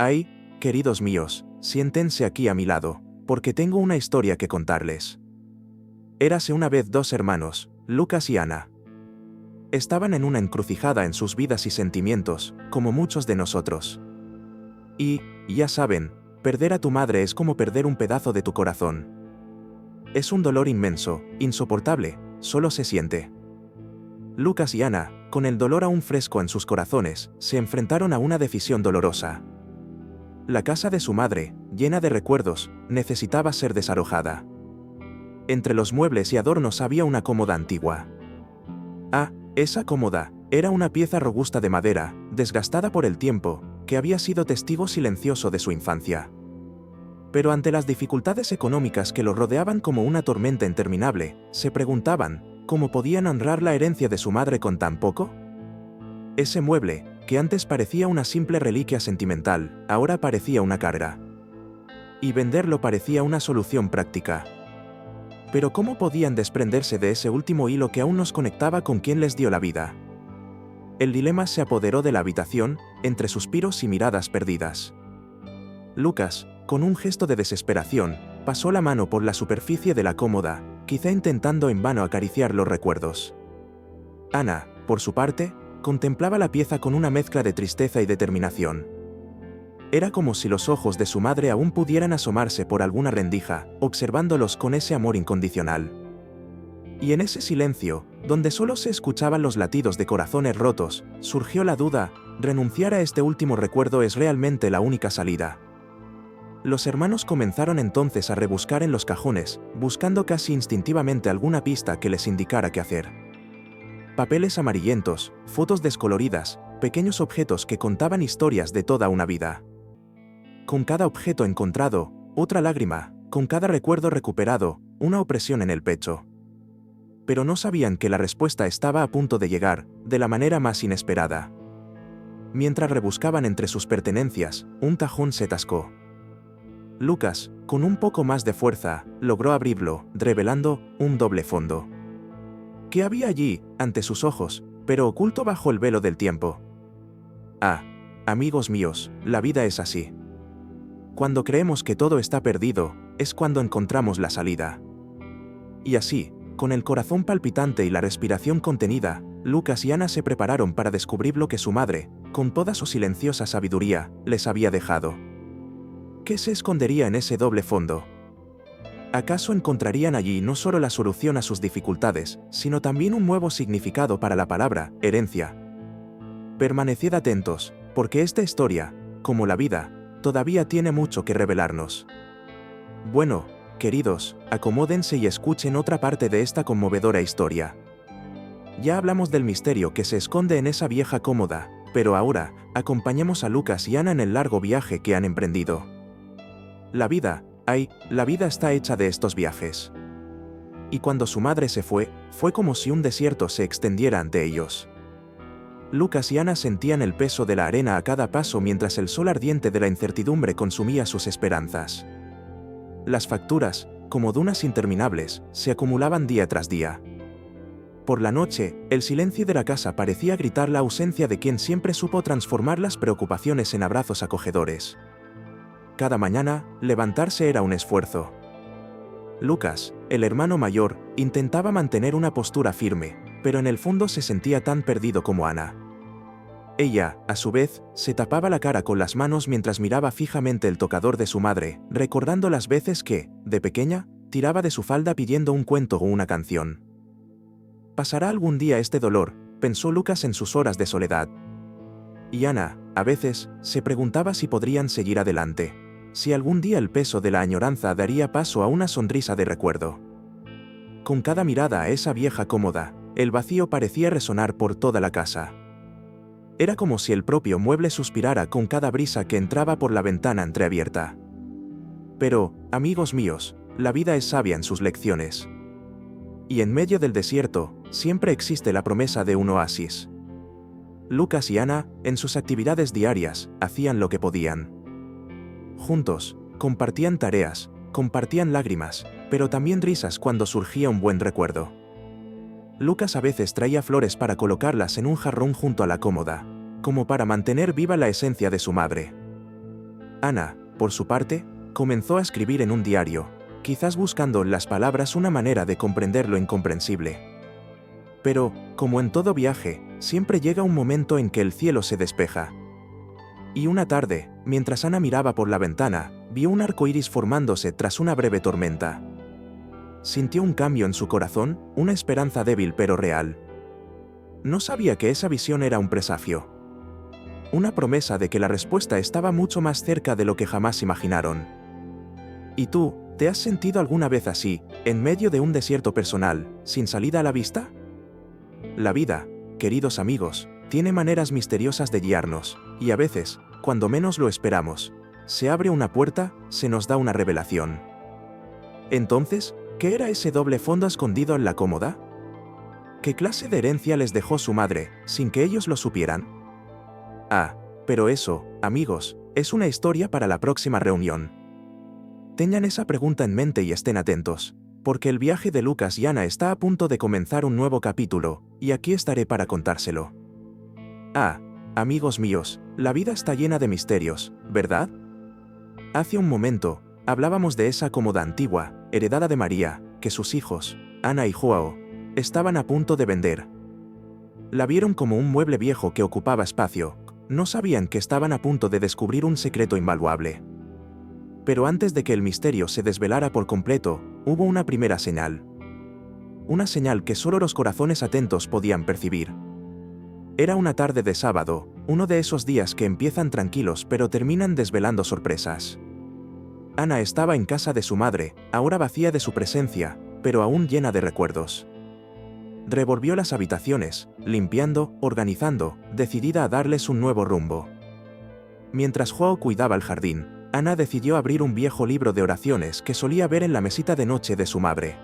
Ay, queridos míos, siéntense aquí a mi lado, porque tengo una historia que contarles. Érase una vez dos hermanos, Lucas y Ana. Estaban en una encrucijada en sus vidas y sentimientos, como muchos de nosotros. Y, ya saben, perder a tu madre es como perder un pedazo de tu corazón. Es un dolor inmenso, insoportable, solo se siente. Lucas y Ana, con el dolor aún fresco en sus corazones, se enfrentaron a una decisión dolorosa. La casa de su madre, llena de recuerdos, necesitaba ser desalojada. Entre los muebles y adornos había una cómoda antigua. Esa cómoda era una pieza robusta de madera, desgastada por el tiempo, que había sido testigo silencioso de su infancia. Pero ante las dificultades económicas que lo rodeaban como una tormenta interminable, se preguntaban, ¿cómo podían honrar la herencia de su madre con tan poco? Ese mueble, que antes parecía una simple reliquia sentimental, ahora parecía una carga. Y venderlo parecía una solución práctica. Pero ¿cómo podían desprenderse de ese último hilo que aún nos conectaba con quien les dio la vida? El dilema se apoderó de la habitación, entre suspiros y miradas perdidas. Lucas, con un gesto de desesperación, pasó la mano por la superficie de la cómoda, quizá intentando en vano acariciar los recuerdos. Ana, por su parte, contemplaba la pieza con una mezcla de tristeza y determinación. Era como si los ojos de su madre aún pudieran asomarse por alguna rendija, observándolos con ese amor incondicional. Y en ese silencio, donde solo se escuchaban los latidos de corazones rotos, surgió la duda: ¿renunciar a este último recuerdo es realmente la única salida? Los hermanos comenzaron entonces a rebuscar en los cajones, buscando casi instintivamente alguna pista que les indicara qué hacer. Papeles amarillentos, fotos descoloridas, pequeños objetos que contaban historias de toda una vida. Con cada objeto encontrado, otra lágrima, con cada recuerdo recuperado, una opresión en el pecho. Pero no sabían que la respuesta estaba a punto de llegar, de la manera más inesperada. Mientras rebuscaban entre sus pertenencias, un cajón se atascó. Lucas, con un poco más de fuerza, logró abrirlo, revelando un doble fondo. ¿Qué había allí, ante sus ojos, pero oculto bajo el velo del tiempo? Amigos míos, la vida es así. Cuando creemos que todo está perdido, es cuando encontramos la salida. Y así, con el corazón palpitante y la respiración contenida, Lucas y Ana se prepararon para descubrir lo que su madre, con toda su silenciosa sabiduría, les había dejado. ¿Qué se escondería en ese doble fondo? ¿Acaso encontrarían allí no solo la solución a sus dificultades, sino también un nuevo significado para la palabra herencia? Permaneced atentos, porque esta historia, como la vida, todavía tiene mucho que revelarnos. Bueno, queridos, acomódense y escuchen otra parte de esta conmovedora historia. Ya hablamos del misterio que se esconde en esa vieja cómoda, pero ahora, acompañemos a Lucas y Ana en el largo viaje que han emprendido. La vida está hecha de estos viajes. Y cuando su madre se fue como si un desierto se extendiera ante ellos. Lucas y Ana sentían el peso de la arena a cada paso mientras el sol ardiente de la incertidumbre consumía sus esperanzas. Las facturas, como dunas interminables, se acumulaban día tras día. Por la noche, el silencio de la casa parecía gritar la ausencia de quien siempre supo transformar las preocupaciones en abrazos acogedores. Cada mañana, levantarse era un esfuerzo. Lucas, el hermano mayor, intentaba mantener una postura firme, pero en el fondo se sentía tan perdido como Ana. Ella, a su vez, se tapaba la cara con las manos mientras miraba fijamente el tocador de su madre, recordando las veces que, de pequeña, tiraba de su falda pidiendo un cuento o una canción. ¿Pasará algún día este dolor?, pensó Lucas en sus horas de soledad. Y Ana, a veces, se preguntaba si podrían seguir adelante, si algún día el peso de la añoranza daría paso a una sonrisa de recuerdo. Con cada mirada a esa vieja cómoda, el vacío parecía resonar por toda la casa. Era como si el propio mueble suspirara con cada brisa que entraba por la ventana entreabierta. Pero, amigos míos, la vida es sabia en sus lecciones. Y en medio del desierto, siempre existe la promesa de un oasis. Lucas y Ana, en sus actividades diarias, hacían lo que podían. Juntos, compartían tareas, compartían lágrimas, pero también risas cuando surgía un buen recuerdo. Lucas a veces traía flores para colocarlas en un jarrón junto a la cómoda, como para mantener viva la esencia de su madre. Ana, por su parte, comenzó a escribir en un diario, quizás buscando en las palabras una manera de comprender lo incomprensible. Pero, como en todo viaje, siempre llega un momento en que el cielo se despeja. Y una tarde, mientras Ana miraba por la ventana, vio un arco iris formándose tras una breve tormenta. Sintió un cambio en su corazón, una esperanza débil pero real. No sabía que esa visión era un presagio. Una promesa de que la respuesta estaba mucho más cerca de lo que jamás imaginaron. ¿Y tú, te has sentido alguna vez así, en medio de un desierto personal, sin salida a la vista? La vida, queridos amigos, tiene maneras misteriosas de guiarnos, y a veces, cuando menos lo esperamos, se abre una puerta, se nos da una revelación. Entonces, ¿qué era ese doble fondo escondido en la cómoda? ¿Qué clase de herencia les dejó su madre, sin que ellos lo supieran? Ah, pero eso, amigos, es una historia para la próxima reunión. Tengan esa pregunta en mente y estén atentos, porque el viaje de Lucas y Ana está a punto de comenzar un nuevo capítulo, y aquí estaré para contárselo. Ah, amigos míos, la vida está llena de misterios, ¿verdad? Hace un momento, hablábamos de esa cómoda antigua, heredada de María, que sus hijos, Ana y Joao, estaban a punto de vender. La vieron como un mueble viejo que ocupaba espacio, no sabían que estaban a punto de descubrir un secreto invaluable. Pero antes de que el misterio se desvelara por completo, hubo una primera señal. Una señal que solo los corazones atentos podían percibir. Era una tarde de sábado, uno de esos días que empiezan tranquilos pero terminan desvelando sorpresas. Ana estaba en casa de su madre, ahora vacía de su presencia, pero aún llena de recuerdos. Revolvió las habitaciones, limpiando, organizando, decidida a darles un nuevo rumbo. Mientras Joao cuidaba el jardín, Ana decidió abrir un viejo libro de oraciones que solía ver en la mesita de noche de su madre.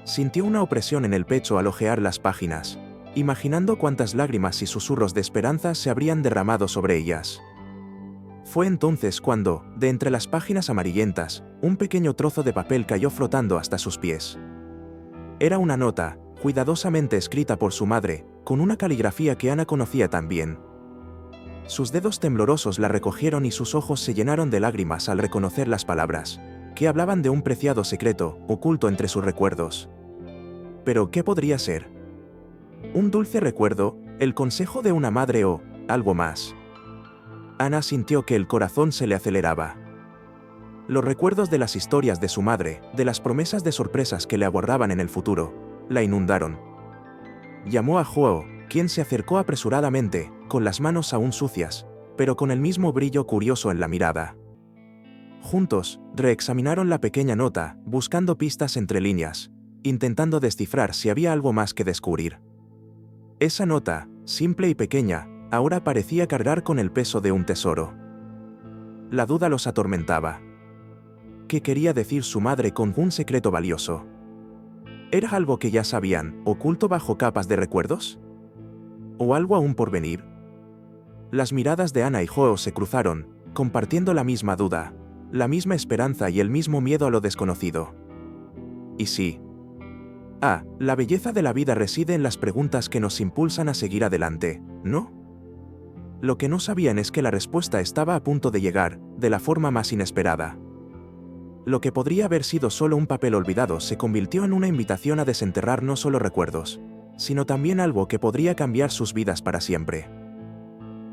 Sintió una opresión en el pecho al hojear las páginas, imaginando cuántas lágrimas y susurros de esperanza se habrían derramado sobre ellas. Fue entonces cuando, de entre las páginas amarillentas, un pequeño trozo de papel cayó flotando hasta sus pies. Era una nota, cuidadosamente escrita por su madre, con una caligrafía que Ana conocía tan bien. Sus dedos temblorosos la recogieron y sus ojos se llenaron de lágrimas al reconocer las palabras, que hablaban de un preciado secreto, oculto entre sus recuerdos. ¿Pero qué podría ser? ¿Un dulce recuerdo, el consejo de una madre o algo más? Ana sintió que el corazón se le aceleraba. Los recuerdos de las historias de su madre, de las promesas de sorpresas que le aguardaban en el futuro, la inundaron. Llamó a Joao, quien se acercó apresuradamente, con las manos aún sucias, pero con el mismo brillo curioso en la mirada. Juntos, reexaminaron la pequeña nota, buscando pistas entre líneas, intentando descifrar si había algo más que descubrir. Esa nota, simple y pequeña, ahora parecía cargar con el peso de un tesoro. La duda los atormentaba. ¿Qué quería decir su madre con un secreto valioso? ¿Era algo que ya sabían, oculto bajo capas de recuerdos? ¿O algo aún por venir? Las miradas de Ana y Joao se cruzaron, compartiendo la misma duda, la misma esperanza y el mismo miedo a lo desconocido. ¿Y sí? Ah, la belleza de la vida reside en las preguntas que nos impulsan a seguir adelante, ¿no? Lo que no sabían es que la respuesta estaba a punto de llegar, de la forma más inesperada. Lo que podría haber sido solo un papel olvidado se convirtió en una invitación a desenterrar no solo recuerdos, sino también algo que podría cambiar sus vidas para siempre.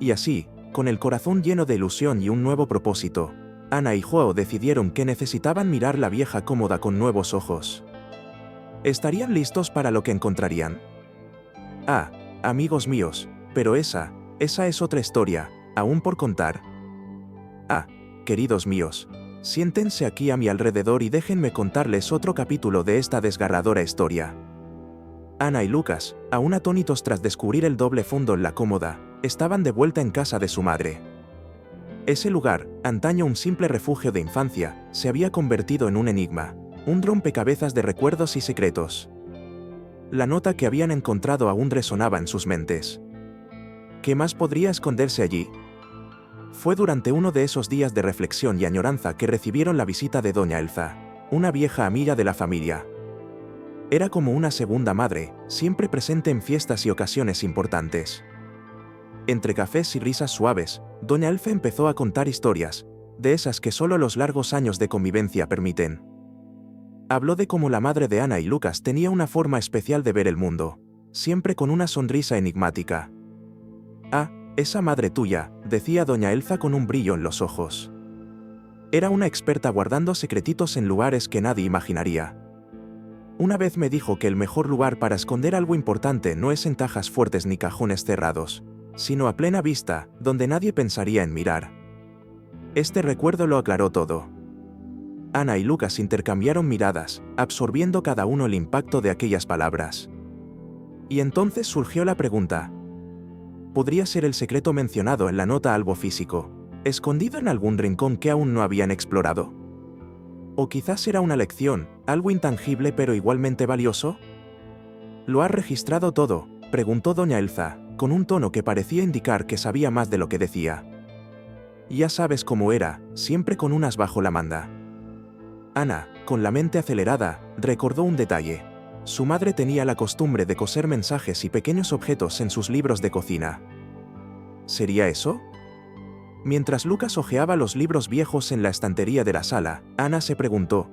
Y así, con el corazón lleno de ilusión y un nuevo propósito, Ana y Joao decidieron que necesitaban mirar la vieja cómoda con nuevos ojos. ¿Estarían listos para lo que encontrarían? Ah, amigos míos, pero esa es otra historia, aún por contar. Ah, queridos míos, siéntense aquí a mi alrededor y déjenme contarles otro capítulo de esta desgarradora historia. Ana y Lucas, aún atónitos tras descubrir el doble fondo en la cómoda, estaban de vuelta en casa de su madre. Ese lugar, antaño un simple refugio de infancia, se había convertido en un enigma, un rompecabezas de recuerdos y secretos. La nota que habían encontrado aún resonaba en sus mentes. ¿Qué más podría esconderse allí? Fue durante uno de esos días de reflexión y añoranza que recibieron la visita de doña Elza, una vieja amiga de la familia. Era como una segunda madre, siempre presente en fiestas y ocasiones importantes. Entre cafés y risas suaves, doña Elza empezó a contar historias, de esas que solo los largos años de convivencia permiten. Habló de cómo la madre de Ana y Lucas tenía una forma especial de ver el mundo, siempre con una sonrisa enigmática. «Ah, esa madre tuya», decía doña Elza con un brillo en los ojos. Era una experta guardando secretitos en lugares que nadie imaginaría. Una vez me dijo que el mejor lugar para esconder algo importante no es en cajas fuertes ni cajones cerrados, sino a plena vista, donde nadie pensaría en mirar. Este recuerdo lo aclaró todo. Ana y Lucas intercambiaron miradas, absorbiendo cada uno el impacto de aquellas palabras. Y entonces surgió la pregunta. ¿Podría ser el secreto mencionado en la nota algo físico, escondido en algún rincón que aún no habían explorado? ¿O quizás era una lección, algo intangible pero igualmente valioso? ¿Lo has registrado todo?, preguntó doña Elza, con un tono que parecía indicar que sabía más de lo que decía. Ya sabes cómo era, siempre con unas bajo la manga. Ana, con la mente acelerada, recordó un detalle. Su madre tenía la costumbre de coser mensajes y pequeños objetos en sus libros de cocina. ¿Sería eso? Mientras Lucas hojeaba los libros viejos en la estantería de la sala, Ana se preguntó: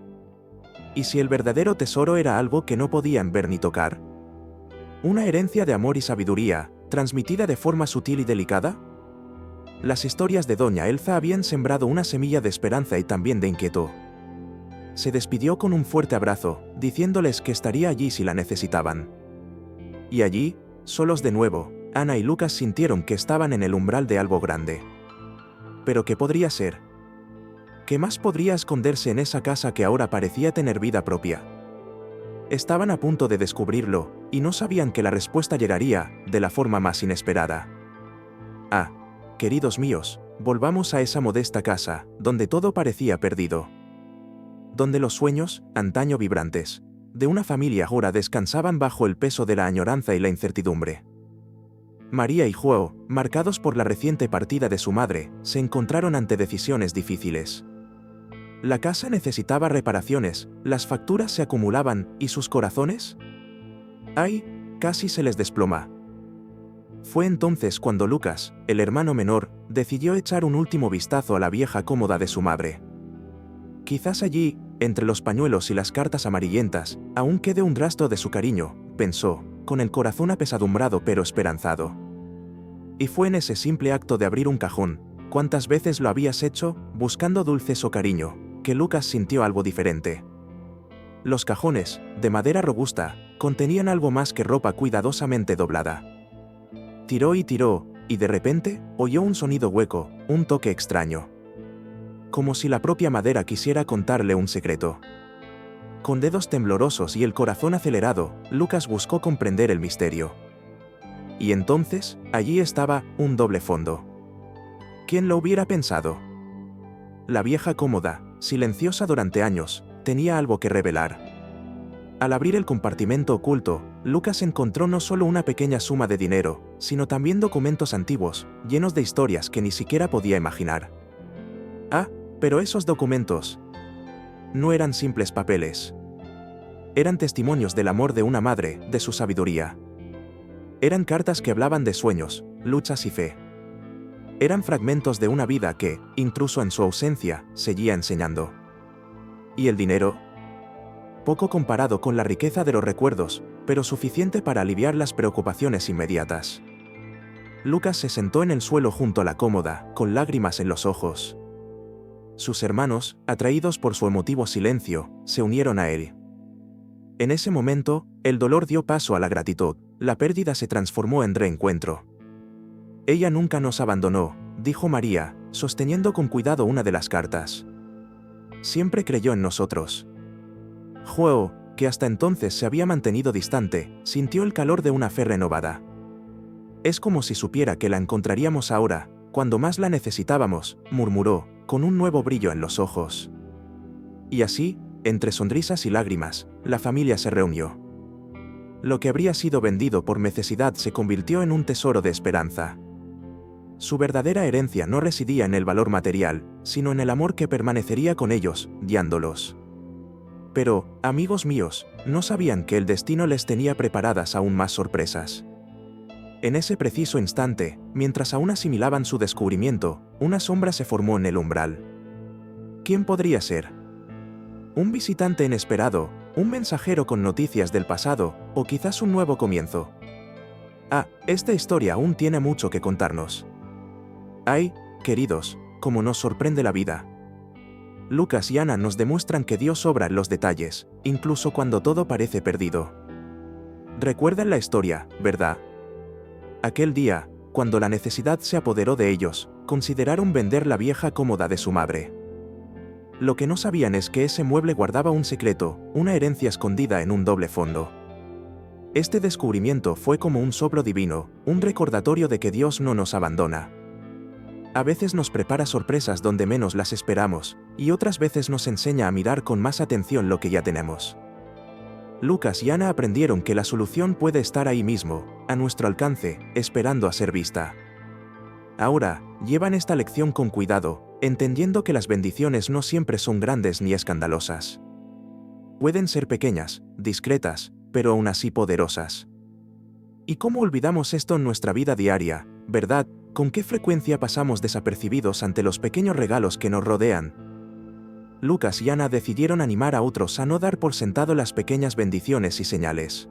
¿y si el verdadero tesoro era algo que no podían ver ni tocar? ¿Una herencia de amor y sabiduría, transmitida de forma sutil y delicada? Las historias de doña Elza habían sembrado una semilla de esperanza y también de inquietud. Se despidió con un fuerte abrazo, diciéndoles que estaría allí si la necesitaban. Y allí, solos de nuevo, Ana y Lucas sintieron que estaban en el umbral de algo grande. ¿Pero qué podría ser? ¿Qué más podría esconderse en esa casa que ahora parecía tener vida propia? Estaban a punto de descubrirlo, y no sabían que la respuesta llegaría, de la forma más inesperada. Ah, queridos míos, volvamos a esa modesta casa, donde todo parecía perdido. Donde los sueños, antaño vibrantes, de una familia ahora descansaban bajo el peso de la añoranza y la incertidumbre. María y Joao, marcados por la reciente partida de su madre, se encontraron ante decisiones difíciles. La casa necesitaba reparaciones, las facturas se acumulaban, ¿y sus corazones? ¡Ay! Casi se les desploma. Fue entonces cuando Lucas, el hermano menor, decidió echar un último vistazo a la vieja cómoda de su madre. Quizás allí, entre los pañuelos y las cartas amarillentas, aún quede un rastro de su cariño, pensó, con el corazón apesadumbrado pero esperanzado. Y fue en ese simple acto de abrir un cajón, ¿cuántas veces lo habías hecho, buscando dulces o cariño?, que Lucas sintió algo diferente. Los cajones, de madera robusta, contenían algo más que ropa cuidadosamente doblada. Tiró, y de repente, oyó un sonido hueco, un toque extraño. Como si la propia madera quisiera contarle un secreto. Con dedos temblorosos y el corazón acelerado, Lucas buscó comprender el misterio. Y entonces, allí estaba, un doble fondo. ¿Quién lo hubiera pensado? La vieja cómoda, silenciosa durante años, tenía algo que revelar. Al abrir el compartimento oculto, Lucas encontró no solo una pequeña suma de dinero, sino también documentos antiguos, llenos de historias que ni siquiera podía imaginar. Ah, pero esos documentos no eran simples papeles. Eran testimonios del amor de una madre, de su sabiduría. Eran cartas que hablaban de sueños, luchas y fe. Eran fragmentos de una vida que, incluso en su ausencia, seguía enseñando. ¿Y el dinero? Poco comparado con la riqueza de los recuerdos, pero suficiente para aliviar las preocupaciones inmediatas. Lucas se sentó en el suelo junto a la cómoda, con lágrimas en los ojos. Sus hermanos, atraídos por su emotivo silencio, se unieron a él. En ese momento, el dolor dio paso a la gratitud, la pérdida se transformó en reencuentro. Ella nunca nos abandonó, dijo María, sosteniendo con cuidado una de las cartas. Siempre creyó en nosotros. Joao, que hasta entonces se había mantenido distante, sintió el calor de una fe renovada. Es como si supiera que la encontraríamos ahora, cuando más la necesitábamos, murmuró, con un nuevo brillo en los ojos. Y así, entre sonrisas y lágrimas, la familia se reunió. Lo que habría sido vendido por necesidad se convirtió en un tesoro de esperanza. Su verdadera herencia no residía en el valor material, sino en el amor que permanecería con ellos, guiándolos. Pero, amigos míos, no sabían que el destino les tenía preparadas aún más sorpresas. En ese preciso instante, mientras aún asimilaban su descubrimiento, una sombra se formó en el umbral. ¿Quién podría ser? ¿Un visitante inesperado, un mensajero con noticias del pasado, o quizás un nuevo comienzo? Esta historia aún tiene mucho que contarnos. Ay, queridos, cómo nos sorprende la vida. Lucas y Ana nos demuestran que Dios obra en los detalles, incluso cuando todo parece perdido. Recuerdan la historia, ¿verdad? Aquel día, cuando la necesidad se apoderó de ellos, consideraron vender la vieja cómoda de su madre. Lo que no sabían es que ese mueble guardaba un secreto, una herencia escondida en un doble fondo. Este descubrimiento fue como un soplo divino, un recordatorio de que Dios no nos abandona. A veces nos prepara sorpresas donde menos las esperamos, y otras veces nos enseña a mirar con más atención lo que ya tenemos. Lucas y Ana aprendieron que la solución puede estar ahí mismo, a nuestro alcance, esperando a ser vista. Ahora, llevan esta lección con cuidado, entendiendo que las bendiciones no siempre son grandes ni escandalosas. Pueden ser pequeñas, discretas, pero aún así poderosas. ¿Y cómo olvidamos esto en nuestra vida diaria, verdad? ¿Con qué frecuencia pasamos desapercibidos ante los pequeños regalos que nos rodean? Lucas y Ana decidieron animar a otros a no dar por sentado las pequeñas bendiciones y señales.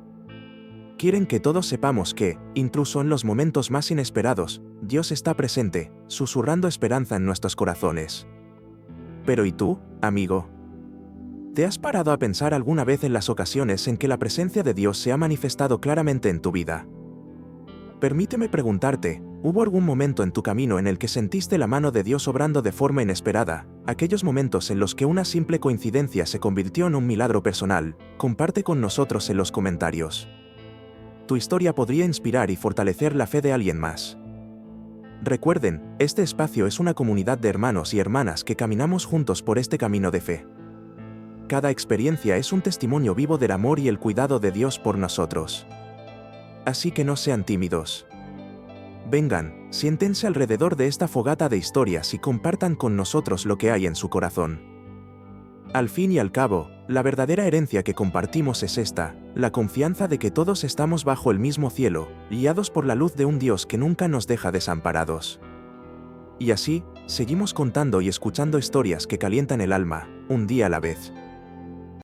Quieren que todos sepamos que, incluso en los momentos más inesperados, Dios está presente, susurrando esperanza en nuestros corazones. Pero ¿y tú, amigo? ¿Te has parado a pensar alguna vez en las ocasiones en que la presencia de Dios se ha manifestado claramente en tu vida? Permíteme preguntarte, ¿hubo algún momento en tu camino en el que sentiste la mano de Dios obrando de forma inesperada? Aquellos momentos en los que una simple coincidencia se convirtió en un milagro personal, comparte con nosotros en los comentarios. Tu historia podría inspirar y fortalecer la fe de alguien más. Recuerden, este espacio es una comunidad de hermanos y hermanas que caminamos juntos por este camino de fe. Cada experiencia es un testimonio vivo del amor y el cuidado de Dios por nosotros. Así que no sean tímidos. Vengan, siéntense alrededor de esta fogata de historias y compartan con nosotros lo que hay en su corazón. Al fin y al cabo, la verdadera herencia que compartimos es esta, la confianza de que todos estamos bajo el mismo cielo, guiados por la luz de un Dios que nunca nos deja desamparados. Y así, seguimos contando y escuchando historias que calientan el alma, un día a la vez.